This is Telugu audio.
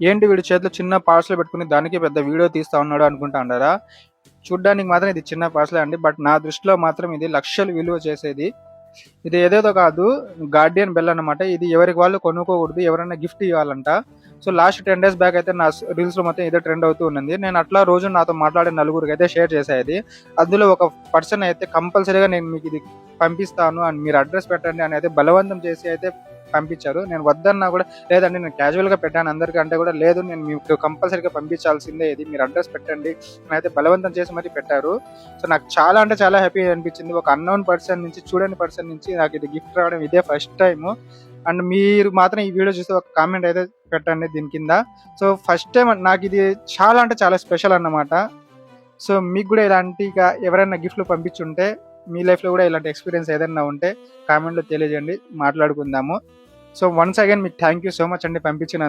ఏంటి వీడి చేతిలో చిన్న పార్సల్ పెట్టుకుని దానికి పెద్ద వీడియో తీస్తా ఉన్నాడు అనుకుంటా ఉన్నారా? చూడ్డానికి మాత్రం ఇది చిన్న పార్సలే అండి. బట్ నా దృష్టిలో మాత్రం ఇది లక్షలు విలువ చేసేది. ఇది ఏదేదో కాదు, గార్డియన్ బెల్ అన్నమాట. ఇది ఎవరికి వాళ్ళు కొనుక్కోకూడదు, ఎవరైనా గిఫ్ట్ ఇవ్వాలంట. సో లాస్ట్ 10 days బ్యాక్ అయితే నా రీల్స్ లో మొత్తం ఇదే ట్రెండ్ అవుతూ ఉన్నది. నేను అట్లా రోజు నాతో మాట్లాడే నలుగురికి అయితే షేర్ చేసేది. అందులో ఒక పర్సన్ అయితే కంపల్సరీగా నేను మీకు ఇది పంపిస్తాను అని మీరు అడ్రస్ పెట్టండి అని అయితే బలవంతం చేసి అయితే పంపించారు. నేను వద్దన్నా కూడా లేదండి, నేను క్యాజువల్ గా పెట్టాను అందరికంటే కూడా, లేదు నేను మీకు కంపల్సరీగా పంపించాల్సిందే, ఇది మీరు అడ్రస్ పెట్టండి అని అయితే బలవంతం చేసి మరీ పెట్టారు. సో నాకు చాలా అంటే చాలా హ్యాపీ అనిపించింది. ఒక అన్నోన్ పర్సన్ నుంచి, చూడని పర్సన్ నుంచి నాకు ఇది గిఫ్ట్ రావడం ఇదే ఫస్ట్ టైం. అండ్ మీరు మాత్రం ఈ వీడియో చూస్తే ఒక కామెంట్ అయితే పెట్టండి దీని కింద. సో ఫస్ట్ టైం నాకు ఇది చాలా అంటే చాలా స్పెషల్ అన్నమాట. సో మీకు కూడా ఇలాంటిగా ఎవరైనా గిఫ్ట్లు పంపించుంటే, మీ లైఫ్లో కూడా ఇలాంటి ఎక్స్పీరియన్స్ ఏదైనా ఉంటే కామెంట్లో తెలియజేయండి, మాట్లాడుకుందాము. సో వన్స్ అగైన్ మీకు థ్యాంక్ యూ సో మచ్ అండి పంపించిన